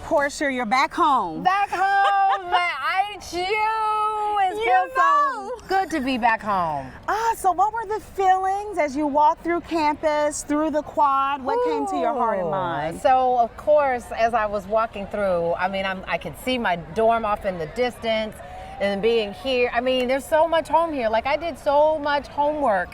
Portia, you're back home. Back home, ain't you? It feels so good to be back home. So what were the feelings as you walked through campus, through the quad? What came to your heart and mind? So, of course, as I was walking through, I mean, I could see my dorm off in the distance, and being here, I mean, there's so much home here. Like, I did so much homework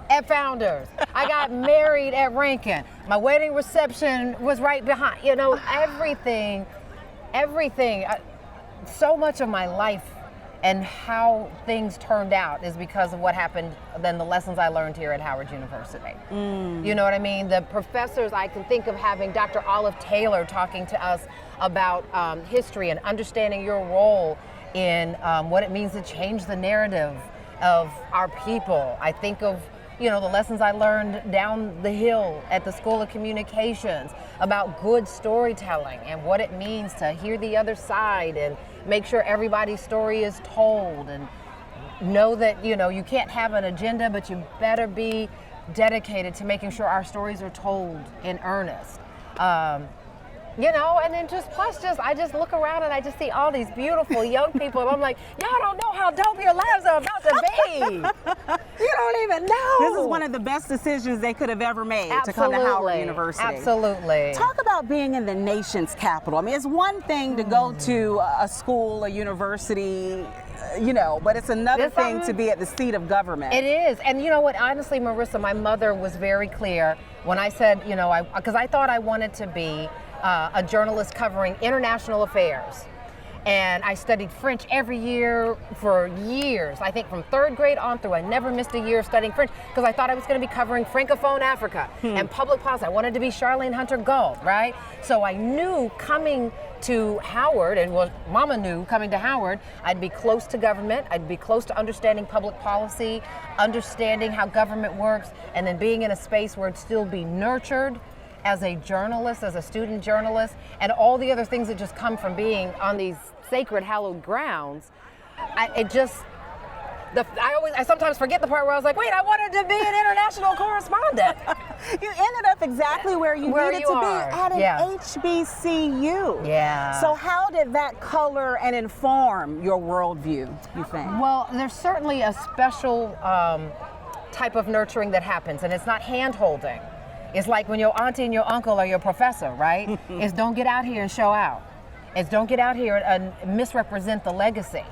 at Founders. I got married at Rankin. My wedding reception was right behind. You know, everything. So much of my life and how things turned out is because of what happened, then the lessons I learned here at Howard University. You know what I mean? The professors, I can think of having Dr. Olive Taylor talking to us about history and understanding your role in what it means to change the narrative of our people. I think of, you know, the lessons I learned down the hill at the School of Communications about good storytelling and what it means to hear the other side and make sure everybody's story is told, and know that, you know, you can't have an agenda, but you better be dedicated to making sure our stories are told in earnest. You know, and then I just look around and I just see all these beautiful young people, and I'm like, y'all don't know how dope your lives are about to be. You don't even know. This is one of the best decisions they could have ever made to come to Howard University. Absolutely. Talk about being in the nation's capital. I mean, it's one thing to go to a school, a university, you know, but it's another thing to be at the seat of government. It is. And you know what, honestly, Marissa, my mother was very clear when I said, you know, because I thought I wanted to be a journalist covering international affairs. And I studied French every year for years. I think from 3rd grade on through, I never missed a year studying French because I thought I was going to be covering Francophone Africa and public policy. I wanted to be Charlene Hunter Gold, right? So I knew coming to Howard, and well, Mama knew coming to Howard, I'd be close to government, I'd be close to understanding public policy, understanding how government works, and then being in a space where it'd still be nurtured as a journalist, as a student journalist, and all the other things that just come from being on these sacred, hallowed grounds. I sometimes forget the part where I was like, wait, I wanted to be an international correspondent. You ended up exactly where you needed to be, at an HBCU. Yeah. So how did that color and inform your worldview, you think? Well, there's certainly a special type of nurturing that happens, and it's not hand-holding. It's like when your auntie and your uncle are your professor, right? It's don't get out here and show out. It's don't get out here and misrepresent the legacy.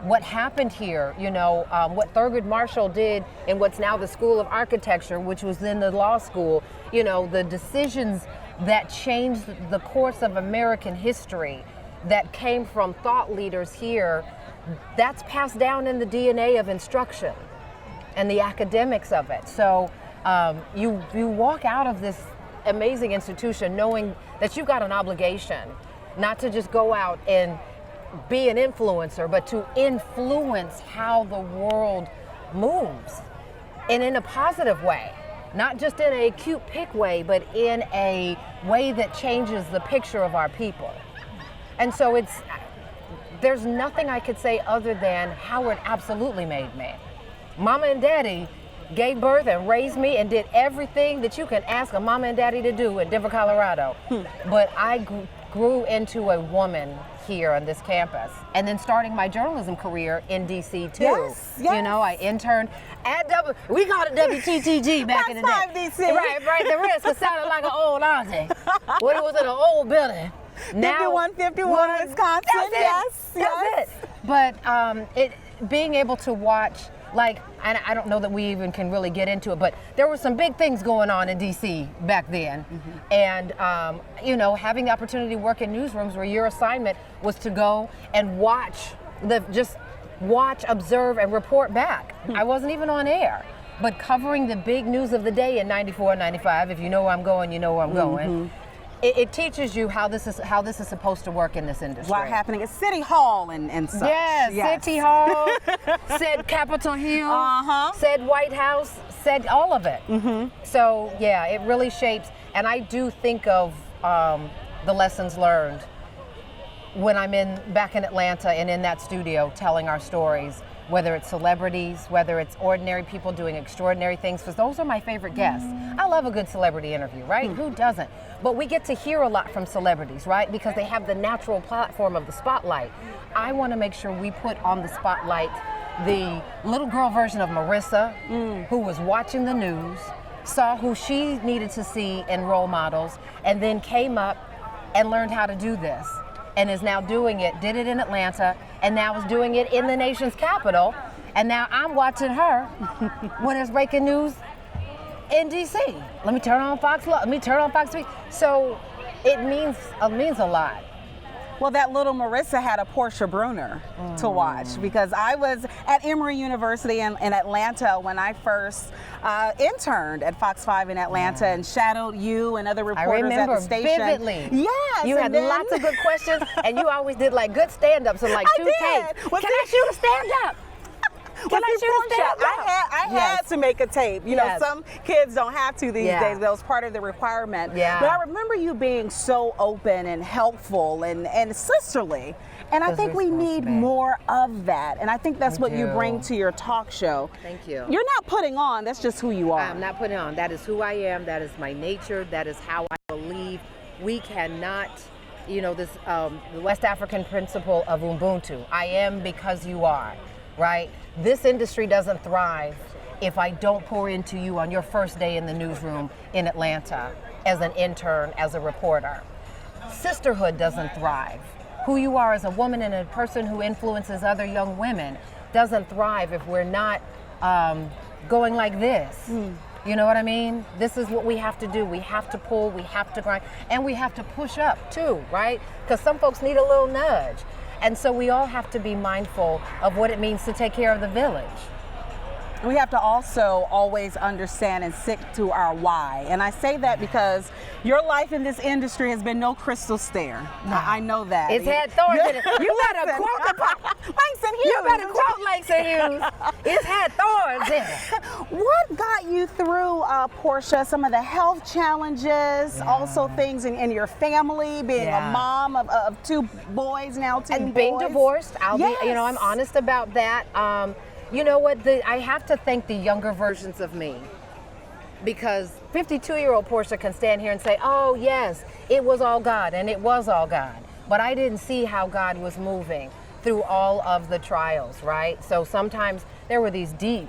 What happened here, you know, what Thurgood Marshall did in what's now the School of Architecture, which was then the law school, you know, the decisions that changed the course of American history that came from thought leaders here, that's passed down in the DNA of instruction and the academics of it. So you walk out of this amazing institution knowing that you've got an obligation not to just go out and be an influencer, but to influence how the world moves, and in a positive way, not just in a cute pick way, but in a way that changes the picture of our people. And so there's nothing I could say other than Howard absolutely made me. Mama and Daddy gave birth and raised me and did everything that you can ask a mama and daddy to do in Denver, Colorado. But I grew into a woman here on this campus, and then starting my journalism career in DC too. Yes. You know, I interned at we called it WTTG back in the day. DC. Right. The rest was sounding like an old auntie. When it was in an old building. Now 5151 Wisconsin. That's it. But being able to watch, like, and I don't know that we even can really get into it, but there were some big things going on in DC back then. And, you know, having the opportunity to work in newsrooms where your assignment was to go and watch, observe, and report back. I wasn't even on air, but covering the big news of the day in 94 and 95, if you know where I'm going, you know where I'm going. It teaches you how this is supposed to work in this industry. What's happening at City Hall and such. Yes. City Hall, said Capitol Hill, said White House, said all of it. So yeah, it really shapes, and I do think of the lessons learned when I'm back in Atlanta and in that studio telling our stories. whether it's celebrities, whether it's ordinary people doing extraordinary things, because those are my favorite guests. I love a good celebrity interview, right? Who doesn't? But we get to hear a lot from celebrities, right? Because they have the natural platform of the spotlight. I want to make sure we put on the spotlight the little girl version of Marissa, who was watching the news, saw who she needed to see in role models, and then came up and learned how to do this, and is now doing it, did it in Atlanta, and now is doing it in the nation's capital. And now I'm watching her when it's breaking news in DC. Let me turn on Fox. Let me turn on Fox 3. So it means a lot. Well, that little Marissa had a Portia Bruner to watch, because I was at Emory University in Atlanta when I first interned at Fox 5 in Atlanta and shadowed you and other reporters at the station. I remember vividly. Yes. You had lots of good questions, and you always did like good stand-ups and like two takes. Can I shoot a stand-up? Can I shoot a stand-up? I had to make a tape. You know, some kids don't have to these days. That was part of the requirement. Yeah. But I remember you being so open and helpful and sisterly. And I think we need more of that. And I think that's what you bring to your talk show. Thank you. You're not putting on, that's just who you are. I'm not putting on. That is who I am. That is my nature. That is how I believe. We cannot, you know, this the West African principle of Ubuntu. I am because you are, right? This industry doesn't thrive if I don't pour into you on your first day in the newsroom in Atlanta as an intern, as a reporter. Sisterhood doesn't thrive. Who you are as a woman and a person who influences other young women doesn't thrive if we're not going like this. You know what I mean? This is what we have to do. We have to pull, we have to grind, and we have to push up too, right? Because some folks need a little nudge. And so we all have to be mindful of what it means to take care of the village. We have to also always understand and stick to our why. And I say that because your life in this industry has been no crystal stair. No. I know that. It's had thorns in it. You better quote Langston Hughes. You better quote Langston Hughes. It's had thorns in it. What got you through, Portia, some of the health challenges, also things in your family, being a mom of two boys now, and being divorced. I'll be, you know, I'm honest about that. You know what, I have to thank the younger versions of me, because 52-year-old Portia can stand here and say, oh yes, it was all God, and it was all God. But I didn't see how God was moving through all of the trials, right? So sometimes there were these deep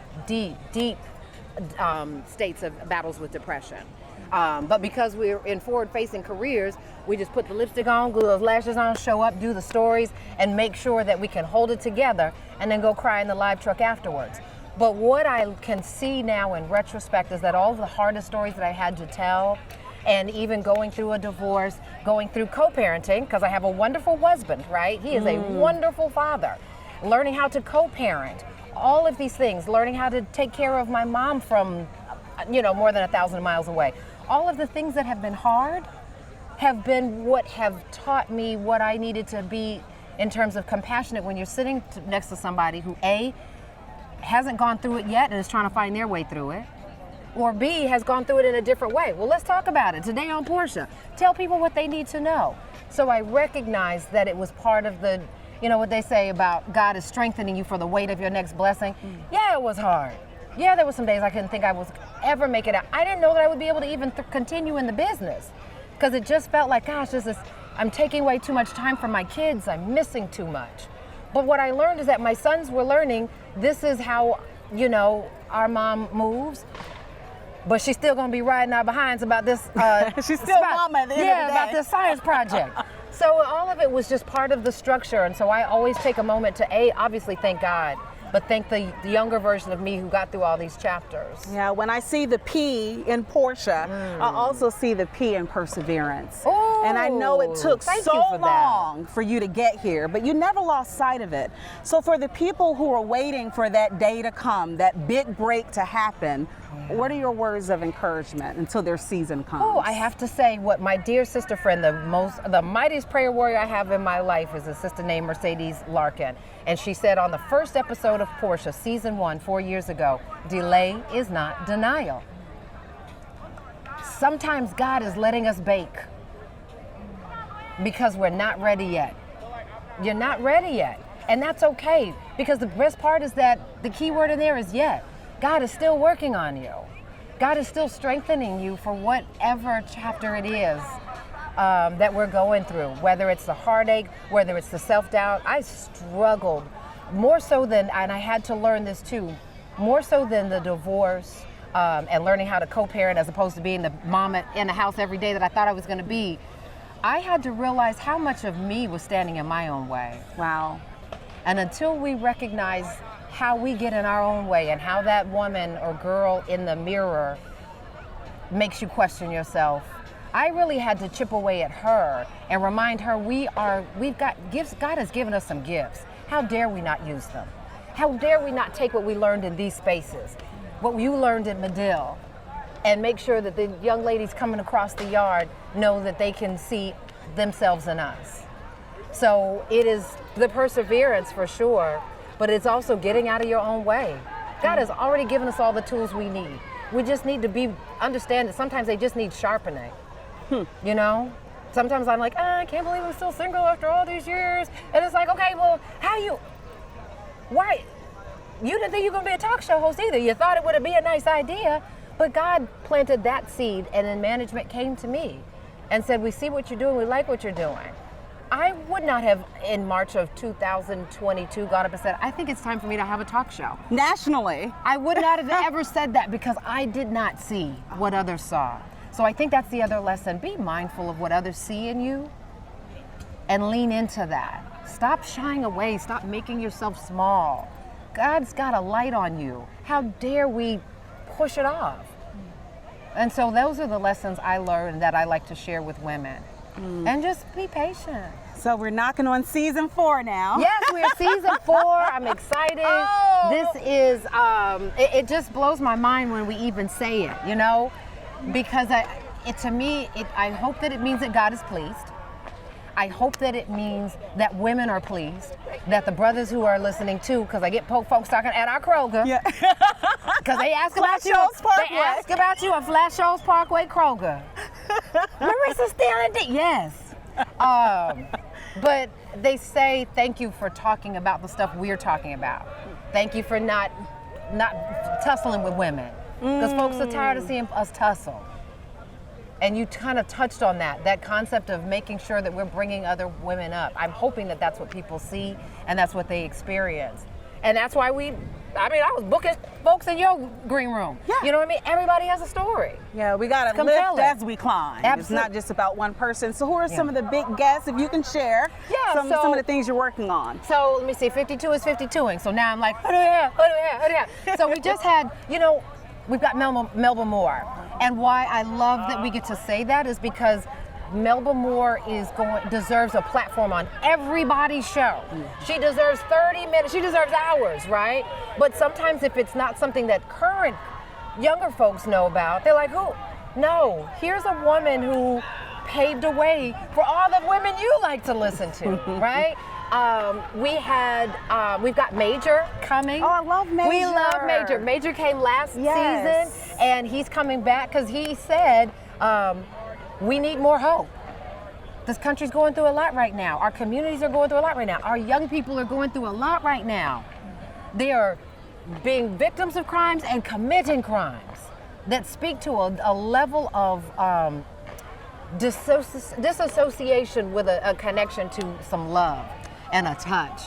states of battles with depression. But because we're in forward-facing careers, we just put the lipstick on, glue those lashes on, show up, do the stories, and make sure that we can hold it together and then go cry in the live truck afterwards. But what I can see now in retrospect is that all of the hardest stories that I had to tell, and even going through a divorce, going through co-parenting, because I have a wonderful husband, right? He is a wonderful father. Learning how to co-parent, all of these things, learning how to take care of my mom from, you know, more than 1,000 miles away. All of the things that have been hard have been what have taught me what I needed to be in terms of compassionate when you're sitting next to somebody who A, hasn't gone through it yet and is trying to find their way through it, or B, has gone through it in a different way. Well, let's talk about it. Today on Portia, tell people what they need to know. So I recognized that it was part of the, you know what they say about God is strengthening you for the weight of your next blessing. Yeah, it was hard. Yeah, there were some days I couldn't think I was ever make it out. I didn't know that I would be able to even continue in the business, because it just felt like, gosh, I'm taking away too much time from my kids. I'm missing too much. But what I learned is that my sons were learning, this is how, you know, our mom moves. But she's still gonna be riding our behinds about this. She's still mama at the end of the day. About this science project. So all of it was just part of the structure. And so I always take a moment to obviously thank God, but thank the younger version of me who got through all these chapters. Yeah, when I see the P in Portia, I also see the P in perseverance. Ooh, and I know it took so long for you to get here, but you never lost sight of it. So for the people who are waiting for that day to come, that big break to happen, what are your words of encouragement until their season comes? Oh, I have to say what my dear sister friend, the mightiest prayer warrior I have in my life is a sister named Mercedes Larkin. And she said on the first episode of Portia, season 1, 4 years ago, delay is not denial. Sometimes God is letting us bake because we're not ready yet. You're not ready yet. And that's okay, because the best part is that the key word in there is yet. God is still working on you. God is still strengthening you for whatever chapter it is that we're going through, whether it's the heartache, whether it's the self-doubt. I struggled more so than, and I had to learn this too, more so than the divorce and learning how to co-parent as opposed to being the mom in the house every day that I thought I was going to be. I had to realize how much of me was standing in my own way. Wow. And until we recognize how we get in our own way and how that woman or girl in the mirror makes you question yourself, I really had to chip away at her and remind her we've got gifts. God has given us some gifts. How dare we not use them? How dare we not take what we learned in these spaces, what you learned at Medill, and make sure that the young ladies coming across the yard know that they can see themselves in us. So it is the perseverance for sure, but it's also getting out of your own way. God has already given us all the tools we need. We just need to understand that sometimes they just need sharpening. You know? Sometimes I'm like, I can't believe I'm still single after all these years. And it's like, okay, well, why? You didn't think you were gonna be a talk show host either. You thought it would be a nice idea, but God planted that seed, and then management came to me and said, we see what you're doing, we like what you're doing. I would not have, in March of 2022, got up and said, I think it's time for me to have a talk show. Nationally. I would not have ever said that because I did not see what others saw. So I think that's the other lesson. Be mindful of what others see in you and lean into that. Stop shying away. Stop making yourself small. God's got a light on you. How dare we push it off? And so those are the lessons I learned that I like to share with women. And just be patient. So we're knocking on season 4 now. Yes, we're season 4. I'm excited. Oh. This is, it just blows my mind when we even say it, you know? Because to me, I hope that it means that God is pleased. I hope that it means that women are pleased, that the brothers who are listening too, because I get folks talking at our Kroger. Yeah. Because they ask about you. They ask about you at Flash Shoals Parkway Kroger. Marissa's still in D. Yes. But they say thank you for talking about the stuff we're talking about. Thank you for not tussling with women, because folks are tired of seeing us tussle. And you kind of touched on that concept of making sure that we're bringing other women up. I'm hoping that that's what people see and that's what they experience. And that's why I was booking folks in your green room. Yeah. You know what I mean? Everybody has a story. Yeah, we got to lift as we climb. Absolutely. It's not just about one person. So who are some of the big guests, if you can share some of the things you're working on? So let me see, 52 is 52ing. So now I'm like, who do we have? So we just had, we've got Melba Moore. And why I love that we get to say that is because Melba Moore deserves a platform on everybody's show. She deserves 30 minutes, she deserves hours, right? But sometimes if it's not something that current younger folks know about, they're like, who? No, here's a woman who paved a way for all the women you like to listen to, right? We've got Major coming. Oh, I love Major. We love Major. Major came last season, and he's coming back because he said, we need more hope. This country's going through a lot right now. Our communities are going through a lot right now. Our young people are going through a lot right now. They are being victims of crimes and committing crimes that speak to a level of disassociation with a connection to some love and a touch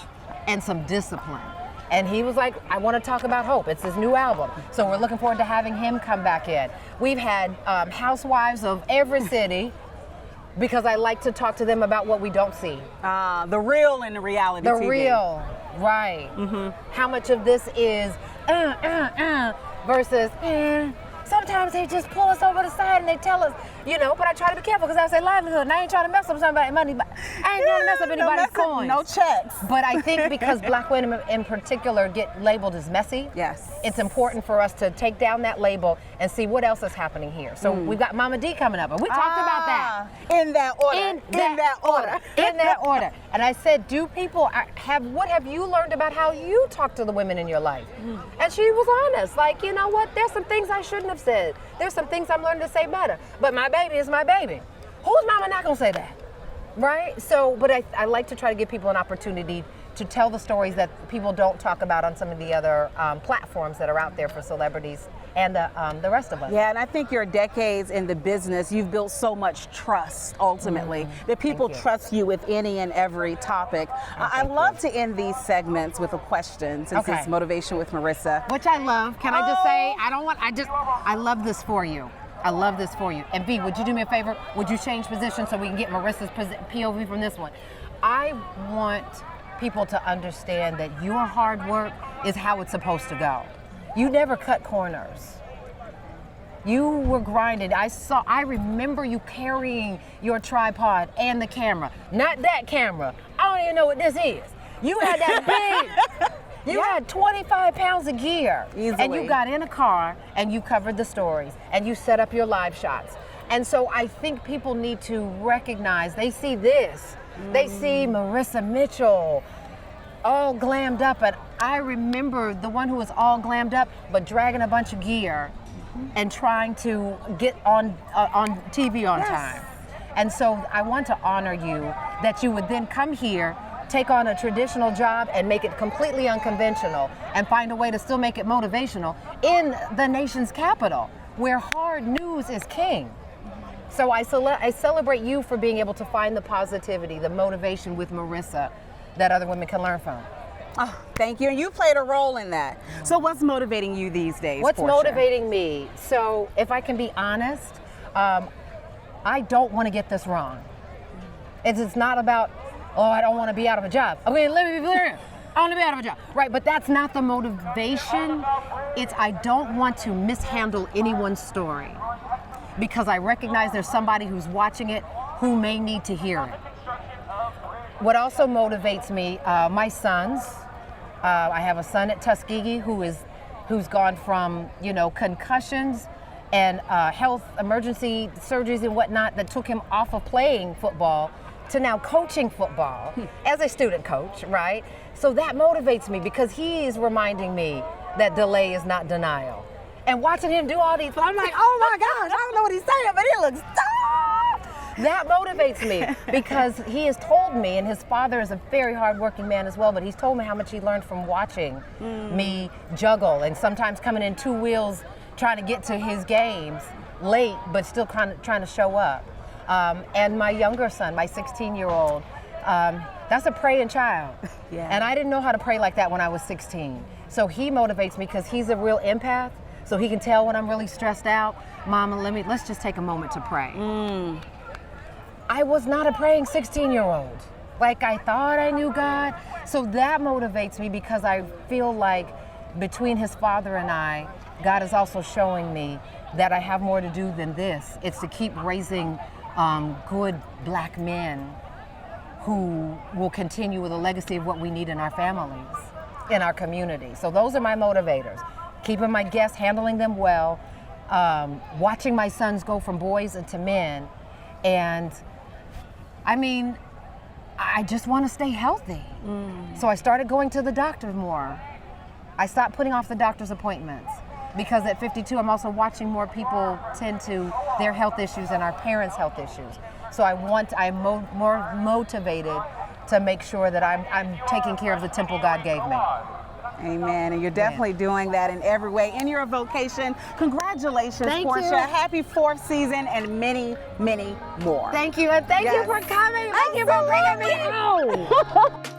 and some discipline. And he was like, I want to talk about hope. It's his new album. So we're looking forward to having him come back in. We've had housewives of every city because I like to talk to them about what we don't see. The real and the reality TV. The real, right. How much of this is versus sometimes they just pull us over the side and they tell us, but I try to be careful because I say livelihood and I ain't trying to mess up somebody's money, but I ain't trying to mess up anybody's coins. No checks. But I think because Black women in particular get labeled as messy, it's important for us to take down that label and see what else is happening here. So we've got Mama D coming up, and we talked about that. In that order. In that order. And I said, what have you learned about how you talk to the women in your life? And she was honest, like, you know what, there's some things I shouldn't have said. There's some things I'm learning to say better. But my baby is my baby. Whose mama not gonna say that? Right? So, but I like to try to give people an opportunity to tell the stories that people don't talk about on some of the other platforms that are out there for celebrities and the rest of us. Yeah, and I think your decades in the business, you've built so much trust ultimately that people trust you with any and every topic. I love to end these segments with a question since it's Motivation with Marissa. Which I love. Can I just say, I love this for you. I love this for you. And B, would you do me a favor? Would you change position so we can get Marissa's POV from this one? I want people to understand that your hard work is how it's supposed to go. You never cut corners. You were grinding. I remember you carrying your tripod and the camera. Not that camera. I don't even know what this is. You had that big, you had 25 pounds of gear. Easily. And you got in a car and you covered the stories and you set up your live shots. And so I think people need to recognize, they see this. They see Marissa Mitchell all glammed up, but I remember the one who was all glammed up but dragging a bunch of gear and trying to get on TV on time. And so I want to honor you that you would then come here, take on a traditional job and make it completely unconventional and find a way to still make it motivational in the nation's capital where hard news is king. So I celebrate you for being able to find the positivity, the motivation with Marissa that other women can learn from. Oh, thank you. And you played a role in that. So what's motivating you these days, What's Portia? motivating me? So if I can be honest, I don't want to get this wrong. It's not about, oh, I don't want to be out of a job. Okay, let me be clear. I want to be out of a job. Right, but that's not the motivation. It's I don't want to mishandle anyone's story because I recognize there's somebody who's watching it who may need to hear it. What also motivates me, my sons. I have a son at Tuskegee who's gone from concussions and health emergency surgeries and whatnot that took him off of playing football to now coaching football as a student coach, right? So that motivates me because he is reminding me that delay is not denial. And watching him do all these, I'm like, oh my gosh, I don't know what he's saying, but it looks that motivates me because he has told me, and his father is a very hardworking man as well, but he's told me how much he learned from watching me juggle and sometimes coming in two wheels trying to get to his games late, but still trying to show up. And my younger son, my 16-year-old, that's a praying child. Yeah. And I didn't know how to pray like that when I was 16. So he motivates me because he's a real empath, so he can tell when I'm really stressed out. Mama, let's just take a moment to pray. I was not a praying 16-year-old. Like I thought I knew God. So that motivates me because I feel like between his father and I, God is also showing me that I have more to do than this. It's to keep raising good black men who will continue with a legacy of what we need in our families, in our community. So those are my motivators. Keeping my guests, handling them well, watching my sons go from boys into men, and I mean, I just want to stay healthy. So I started going to the doctor more. I stopped putting off the doctor's appointments because at 52, I'm also watching more people tend to their health issues and our parents' health issues. So I'm more motivated to make sure that I'm taking care of the temple God gave me. Amen. And you're definitely doing that in every way in your vocation. Congratulations, Thank Portia. you. Happy 4th season and many, many more. Thank you, and thank you for coming. Thank you for bringing me out.